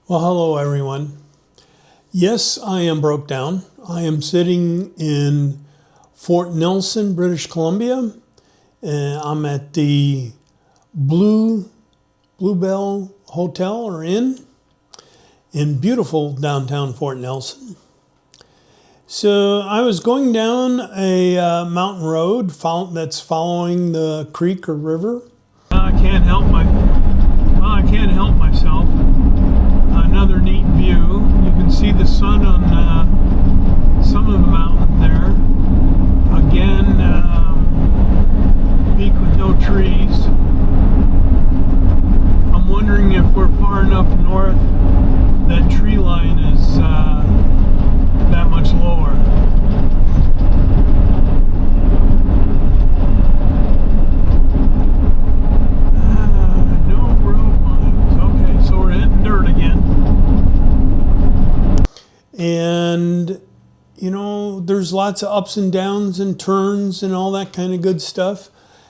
Well, hello everyone. Yes, I am broke down. I am sitting in Fort Nelson, British Columbia. I'm at the Bluebell Hotel or Inn in beautiful downtown Fort Nelson. So I was going down a mountain road that's following the creek or river. I can't help myself. Another neat view. You can see the sun on some of the mountain there. Again, peak with no trees. I'm wondering if we're far enough north that tree line is that much lower. No road lines. Okay, so we're hitting dirt again. And, you know, there's lots of ups and downs and turns and all that kind of good stuff.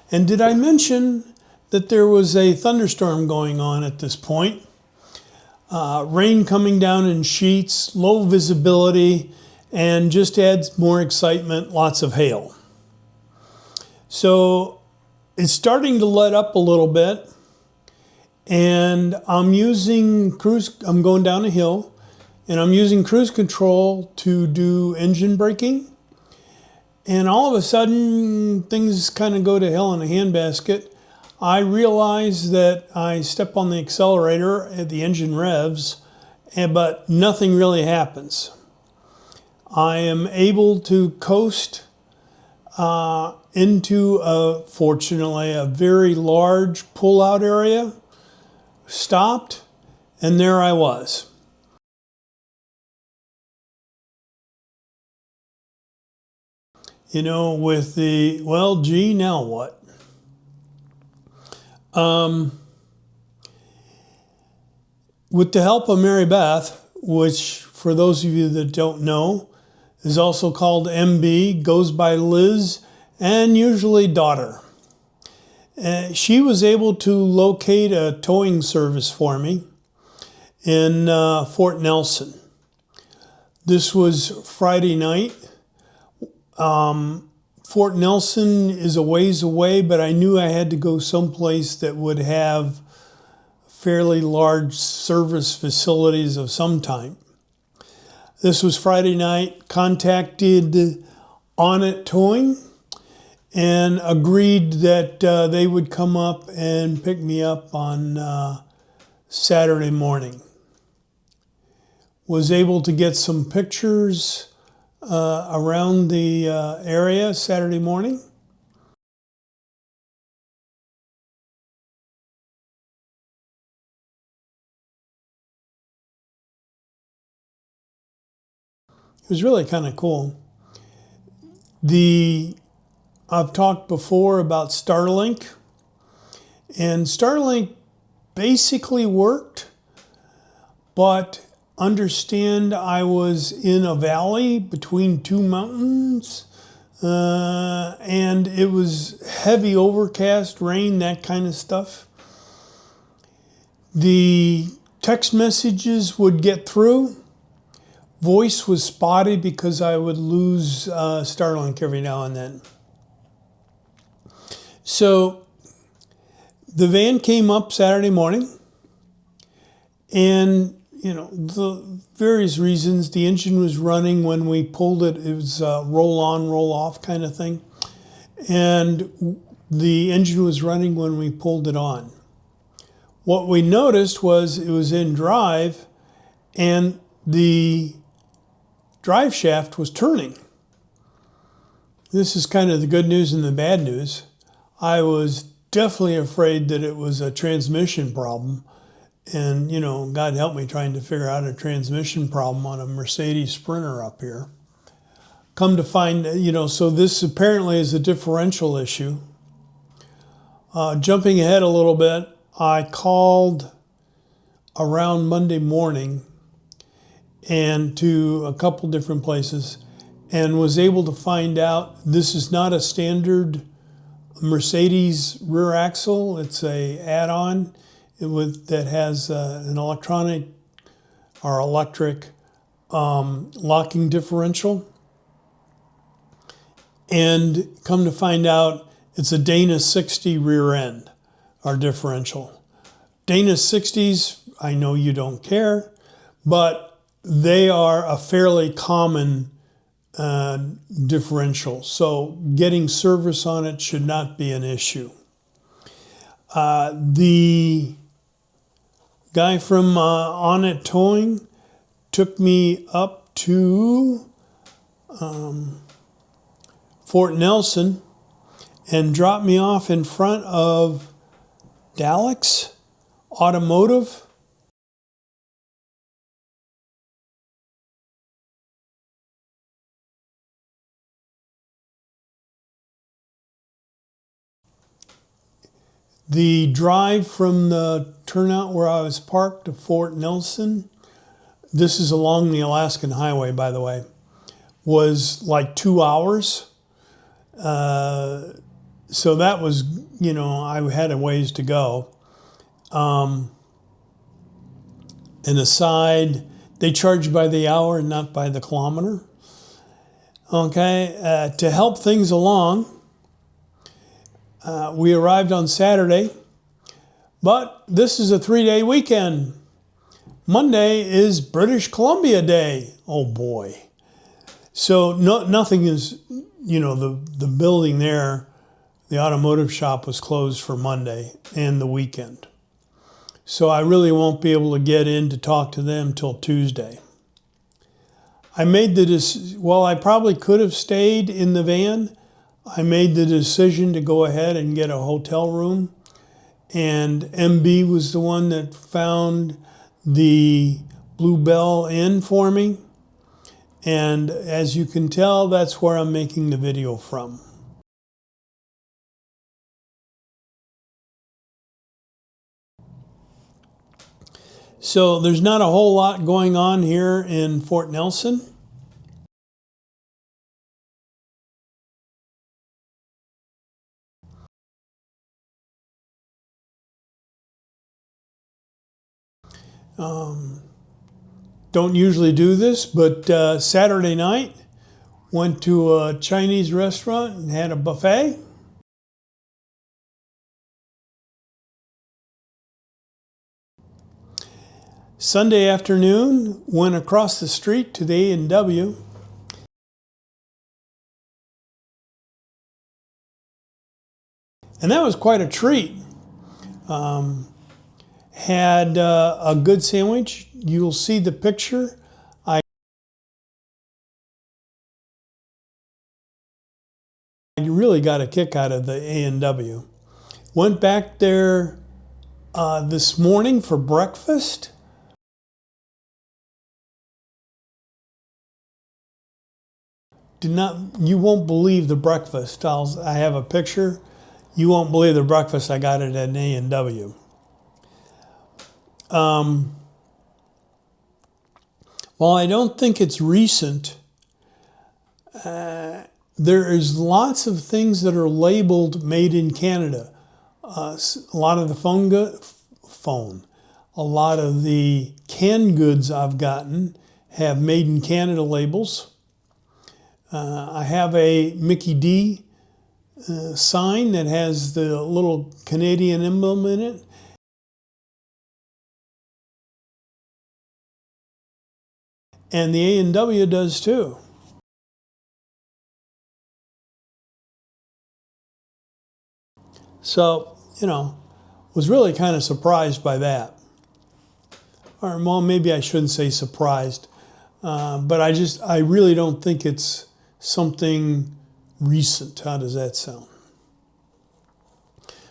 And did I mention that there was a thunderstorm going on at this point? Rain coming down in sheets, low visibility, and just adds more excitement, lots of hail. So it's starting to let up a little bit. And I'm going down a hill. And I'm using cruise control to do engine braking. And all of a sudden, things kind of go to hell in a handbasket. I realize that I step on the accelerator at the engine revs, but nothing really happens. I am able to coast into, fortunately, a very large pull-out area, stopped, and there I was. You know, with the, well, gee, now what? With the help of Mary Beth, which for those of you that don't know, is also called MB, goes by Liz, and usually daughter. She was able to locate a towing service for me in Fort Nelson. This was Friday night. Fort Nelson is a ways away, but I knew I had to go someplace that would have fairly large service facilities of some type. This was Friday night, contacted On It Towing and agreed that they would come up and pick me up on Saturday morning. Was able to get some pictures around the area Saturday morning. It was really kind of cool. I've talked before about Starlink, and Starlink basically worked, but understand I was in a valley between two mountains, and it was heavy overcast, rain, that kind of stuff. The text messages would get through. Voice was spotty because I would lose Starlink every now and then. So the van came up Saturday morning, and you know, the various reasons, the engine was running when we pulled it. It was a roll on, roll off kind of thing. And the engine was running when we pulled it on. What we noticed was it was in drive and the drive shaft was turning. This is kind of the good news and the bad news. I was definitely afraid that it was a transmission problem. And, you know, God help me trying to figure out a transmission problem on a Mercedes Sprinter up here. Come to find, you know, so this apparently is a differential issue. Jumping ahead a little bit, I called around Monday morning and to a couple different places and was able to find out this is not a standard Mercedes rear axle. It's a add-on that has an electronic our electric locking differential. And come to find out, it's a Dana 60 rear end, our differential. Dana 60s, I know you don't care, but they are a fairly common differential. So getting service on it should not be an issue. The guy from On It Towing took me up to Fort Nelson and dropped me off in front of Daleks Automotive. The drive from the turnout where I was parked to Fort Nelson, this is along the Alaskan Highway, by the way, was like 2 hours. So that was, I had a ways to go. And aside, they charge by the hour and not by the kilometer. Okay, to help things along, we arrived on Saturday, but this is a 3-day weekend. Monday is British Columbia Day. Oh boy. So nothing is, the building there, the automotive shop was closed for Monday and the weekend. So I really won't be able to get in to talk to them till Tuesday. I made the decision, well, I probably could have stayed in the van. I made the decision to go ahead and get a hotel room. And MB was the one that found the Blue Bell Inn for me. And as you can tell, that's where I'm making the video from. So there's not a whole lot going on here in Fort Nelson. Don't usually do this, but Saturday night, went to a Chinese restaurant and had a buffet. Sunday afternoon, went across the street to the A&W. And that was quite a treat. Had a good sandwich. You'll see the picture. I really got a kick out of the A&W. Went back there this morning for breakfast. You won't believe the breakfast. I have a picture. You won't believe the breakfast I got at an A&W. While I don't think it's recent, there is lots of things that are labeled made in Canada. A lot of the canned goods I've gotten have made in Canada labels. I have a Mickey D sign that has the little Canadian emblem in it. And the A&W does too. So, was really kind of surprised by that. Or, well, maybe I shouldn't say surprised. But I really don't think it's something recent. How does that sound?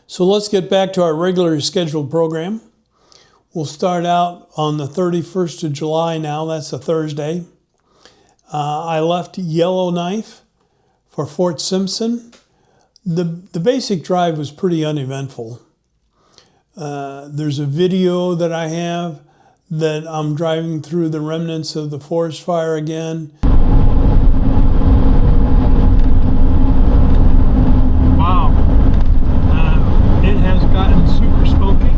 So let's get back to our regularly scheduled program. We'll start out on the 31st of July now. That's a Thursday. I left Yellowknife for Fort Simpson. The basic drive was pretty uneventful. There's a video that I have that I'm driving through the remnants of the forest fire again. Wow. It has gotten super smoky.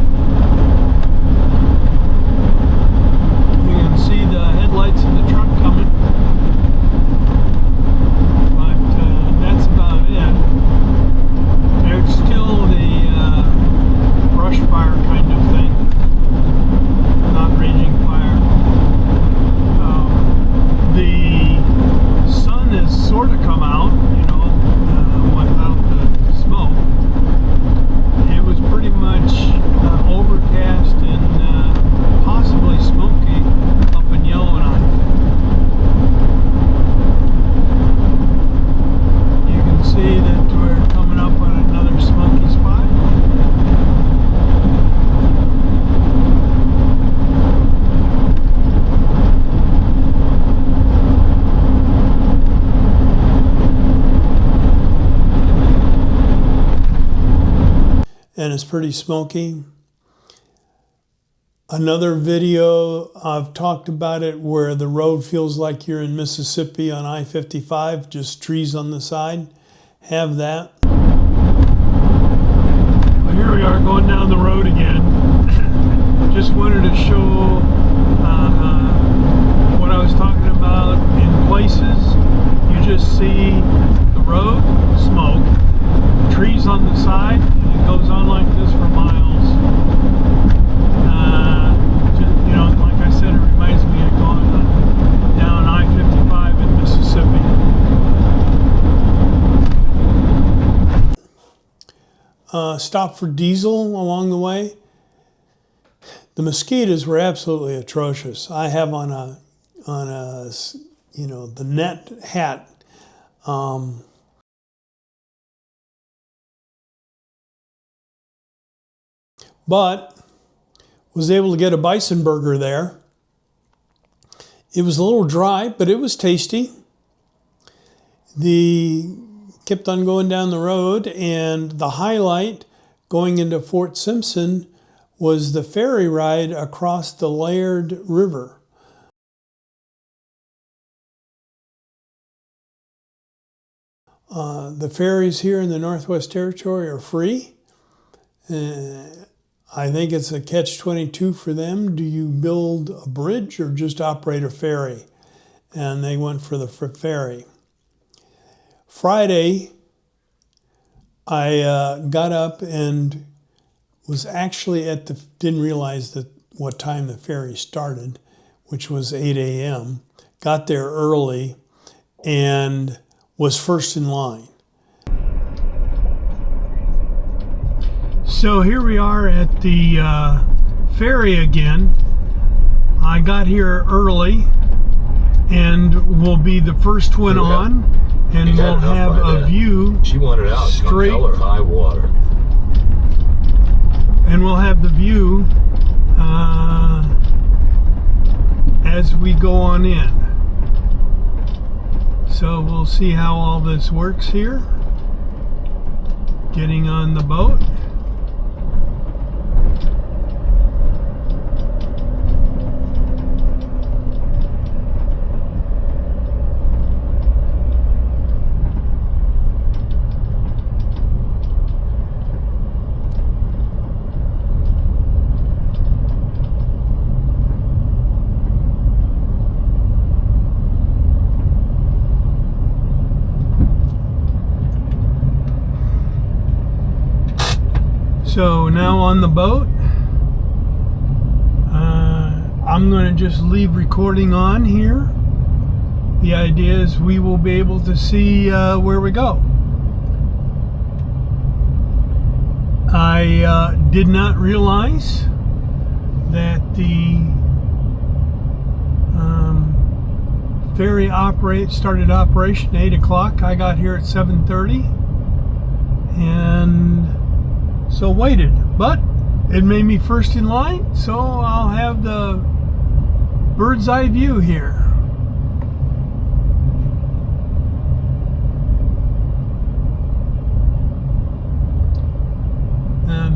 You can see and it's pretty smoky. Another video, I've talked about it, where the road feels like you're in Mississippi on I-55, just trees on the side. Have that. Well, here we are going down the road again. Just wanted to show what I was talking about. In places, you just see the road, smoke, the trees on the side, and it goes on like this for miles. You know, like I said, it reminds me of going down I-55 in Mississippi. Stop for diesel along the way. The mosquitoes were absolutely atrocious. I have on a you know, the net hat. But was able to get a bison burger there. It was a little dry, but it was tasty. Kept on going down the road, and the highlight going into Fort Simpson was the ferry ride across the Laird River. The ferries here in the Northwest Territory are free. I think it's a catch-22 for them. Do you build a bridge or just operate a ferry? And they went for the ferry. Friday, I got up and was actually didn't realize what time the ferry started, which was 8 a.m. Got there early and was first in line. So here we are at the ferry again. I got here early and will be the first one on, and we'll have a view. She wanted out straight color high water. And we'll have the view as we go on in. So we'll see how all this works here. Getting on the boat. So now on the boat, I'm going to just leave recording on here. The idea is we will be able to see where we go. I did not realize that the ferry started operation at 8 o'clock. I got here at 7:30 and so waited, but it made me first in line, so I'll have the bird's eye view here.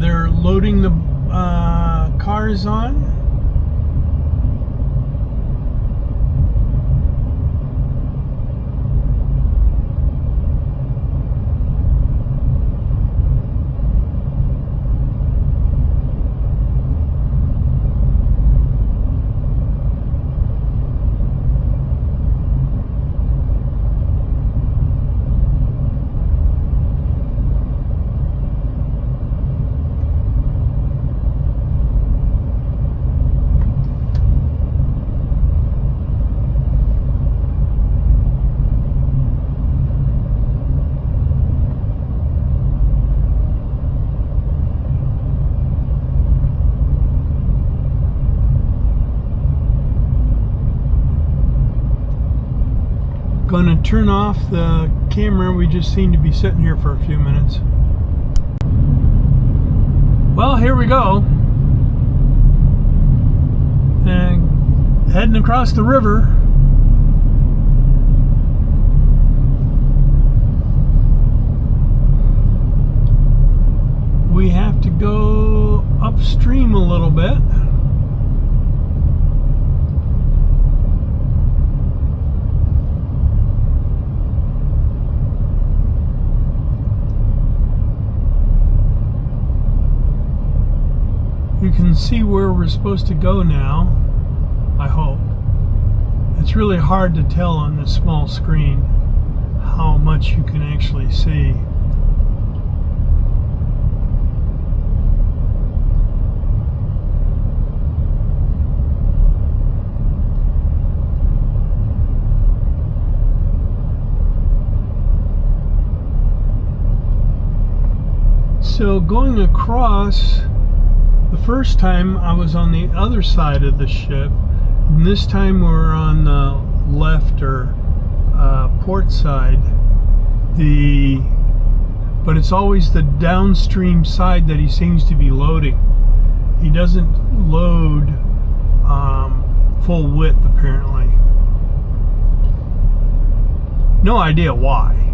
They're loading the cars on. Going to turn off the camera. We just seem to be sitting here for a few minutes. Well, here we go. And heading across the river. We have to go upstream a little bit. You can see where we're supposed to go now, I hope. It's really hard to tell on this small screen how much you can actually see. So going across, the first time I was on the other side of the ship, and this time we're on the left or port side. But it's always the downstream side that he seems to be loading. He doesn't load full width apparently. No idea why.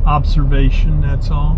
Observation, that's all.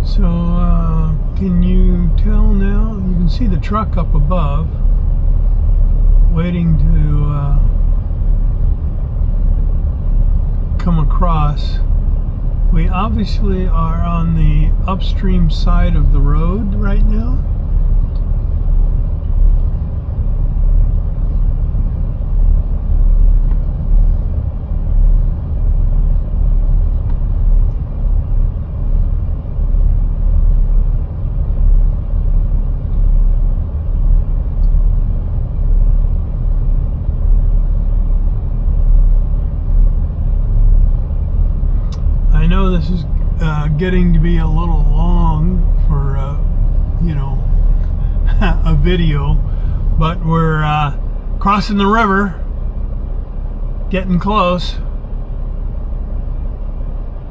So, can you tell now? You can see the truck up above, waiting to come across. We obviously are on the upstream side of the road right now. I know this is getting to be a little long for, a video, but we're crossing the river, getting close,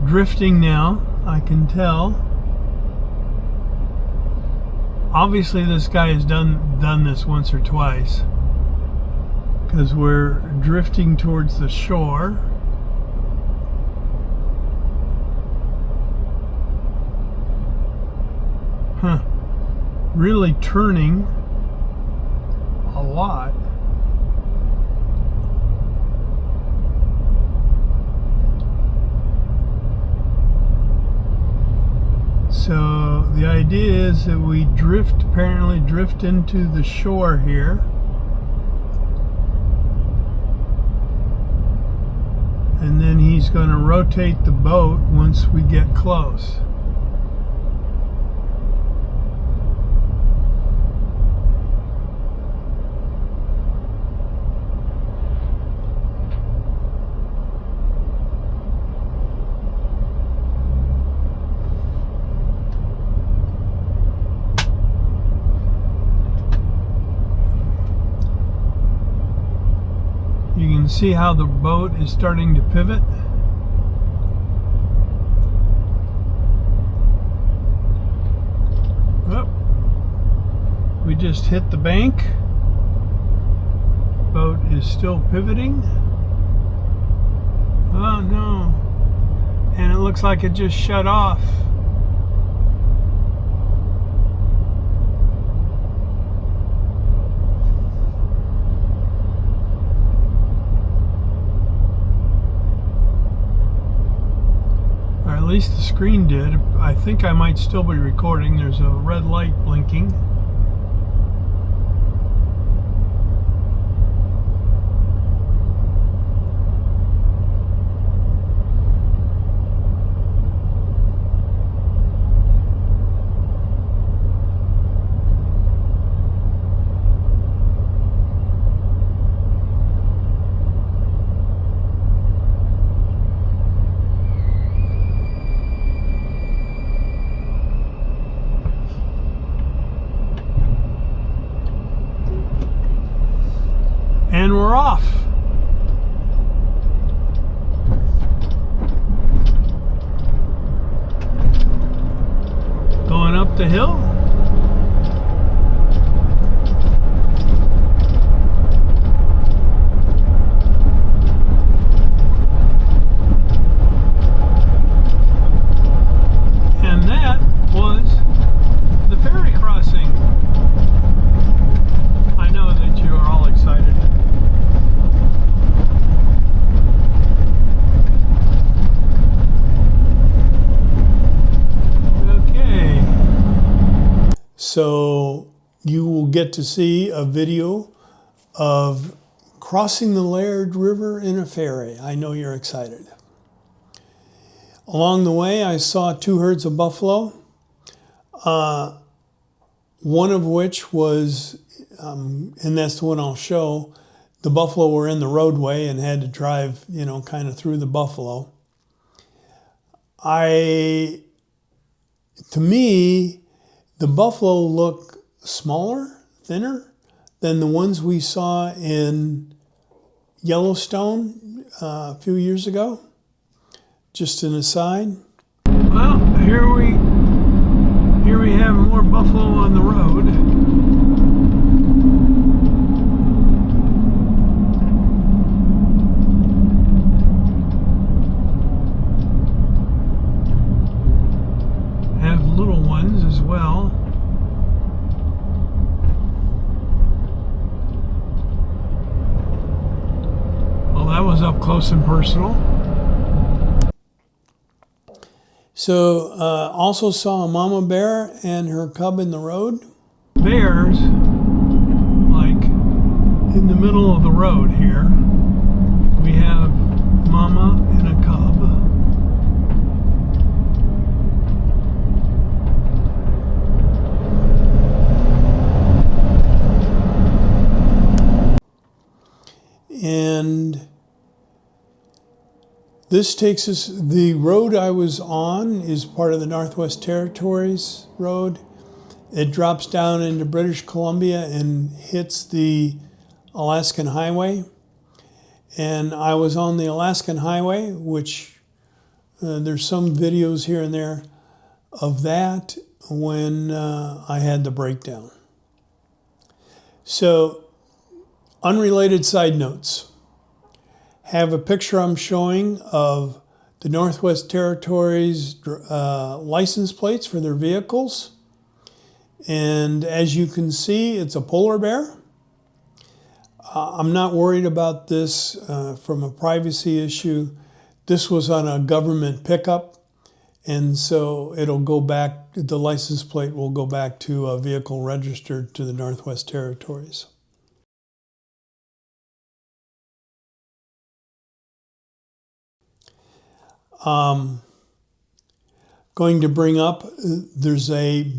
drifting now, I can tell. Obviously this guy has done this once or twice, because we're drifting towards the shore. Really turning a lot. So the idea is that we apparently drift into the shore here. And then he's going to rotate the boat once we get close. You can see how the boat is starting to pivot. Oh, we just hit the bank. Boat is still pivoting. Oh no. And it looks like it just shut off. least the screen did. I think I might still be recording. There's a red light blinking. And we're off. Going up the hill. And that was the ferry crossing. I know that you are all excited. So you will get to see a video of crossing the Laird River in a ferry. I know you're excited. Along the way, I saw 2 herds of buffalo, one of which was, and that's the one I'll show, the buffalo were in the roadway and had to drive, kind of through the buffalo. To me, the buffalo look smaller, thinner than the ones we saw in Yellowstone a few years ago. Just an aside. Well, here we have more buffalo on the road. Have little ones as well. Well, that was up close and personal. So, also saw a mama bear and her cub in the road. Bears, like in the middle of the road here, we have mama and a cub. And this takes us, the road I was on is part of the Northwest Territories road. It drops down into British Columbia and hits the Alaskan Highway. And I was on the Alaskan Highway, which there's some videos here and there of that when I had the breakdown. So, unrelated side notes. Have a picture I'm showing of the Northwest Territories license plates for their vehicles. And as you can see, it's a polar bear. I'm not worried about this from a privacy issue. This was on a government pickup. And so it'll go back, the license plate will go back to a vehicle registered to the Northwest Territories. Going to bring up, there's a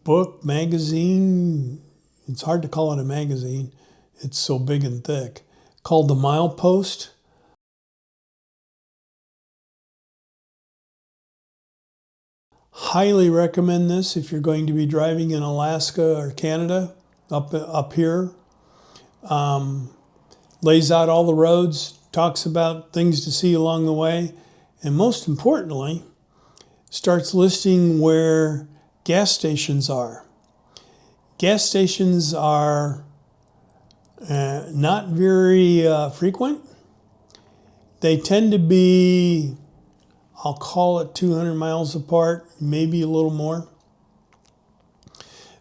book, magazine, it's hard to call it a magazine, it's so big and thick, called The Milepost. Highly recommend this if you're going to be driving in Alaska or Canada, up here. Lays out all the roads, talks about things to see along the way, and most importantly, starts listing where gas stations are. Gas stations are not very frequent. They tend to be, I'll call it 200 miles apart, maybe a little more.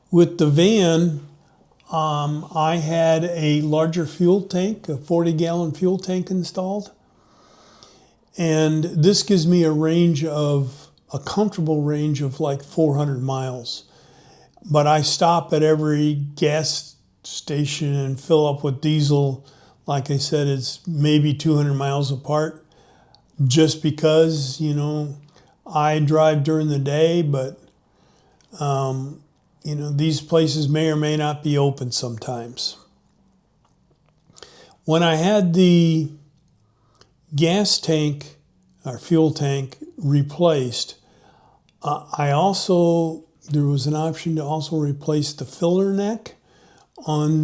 With the van, I had a larger fuel tank, a 40-gallon fuel tank installed. And this gives me a comfortable range of like 400 miles. But I stop at every gas station and fill up with diesel. Like I said, it's maybe 200 miles apart, just because, you know, I drive during the day, but, you know, these places may or may not be open sometimes. When I had the gas tank or fuel tank replaced, there was an option to also replace the filler neck on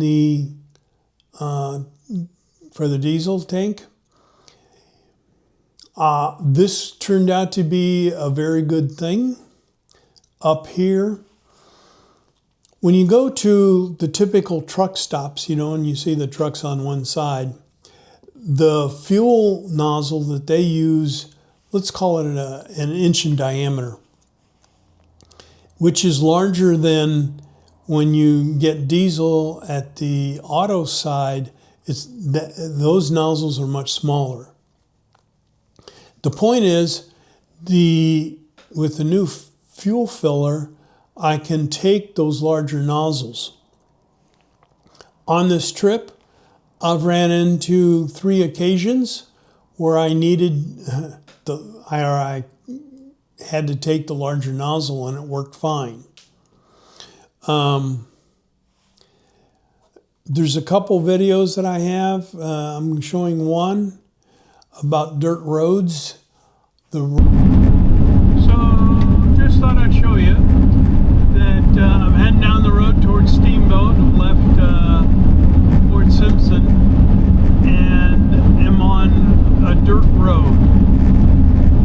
for the diesel tank. This turned out to be a very good thing. Up here, when you go to the typical truck stops, you know, and you see the trucks on one side, the fuel nozzle that they use, let's call it an inch in diameter, which is larger than when you get diesel at the auto side. Those nozzles are much smaller. The point is, with the new fuel filler, I can take those larger nozzles. On this trip, I've ran into 3 occasions where I had to take the larger nozzle, and it worked fine. There's a couple videos that I have. I'm showing one about dirt roads. So just thought I'd show you that I'm heading down the road towards Steamboat. I've left Fort Simpson and am on a dirt road.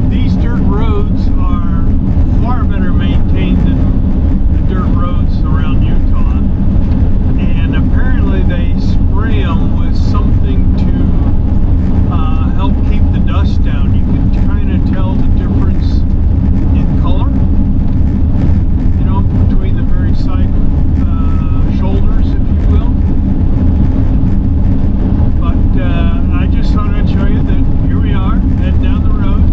These dirt roads are far better maintained than the dirt roads around Utah, and apparently they spray them with something to help keep the dust down. You can kind of tell the difference in color, you know, between the very side shoulders, if you will. But I just thought I'd show you that here we are, heading down the road,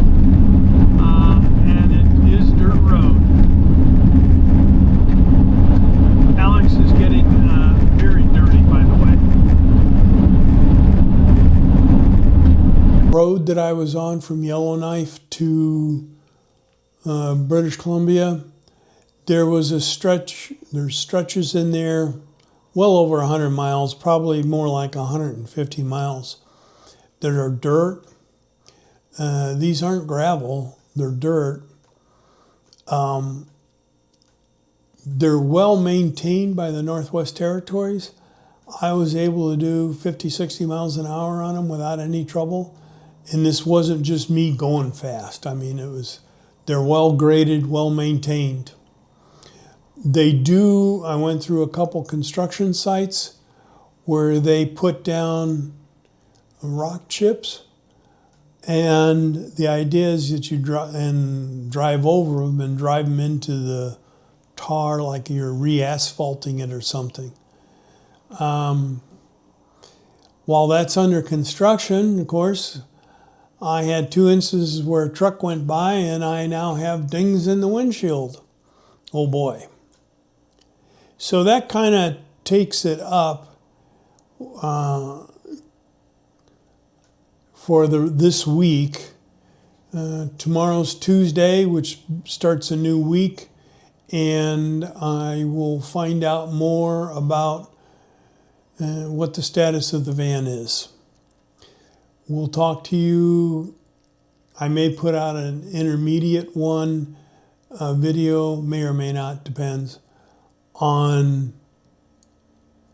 and it is dirt road. Alex is getting very dirty, by the way. Road that I was on from Yellowknife to British Columbia, there's stretches in there well over 100 miles, probably more like 150 miles, that are dirt. These aren't gravel, they're dirt. They're well maintained by the Northwest Territories. I was able to do 50, 60 miles an hour on them without any trouble. And this wasn't just me going fast. I mean, they're well graded, well maintained. I went through a couple construction sites where they put down rock chips. And the idea is that you drive over them and drive them into the tar like you're re-asphalting it or something. While that's under construction, of course, I had 2 instances where a truck went by and I now have dings in the windshield. Oh boy. So that kind of takes it up for this week. Tomorrow's Tuesday, which starts a new week, and I will find out more about what the status of the van is. We'll talk to you. I may put out an intermediate one, video, may or may not, depends on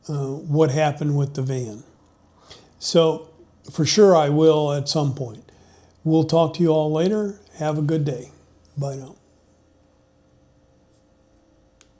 what happened with the van. So for sure I will at some point. We'll talk to you all later. Have a good day. Bye now.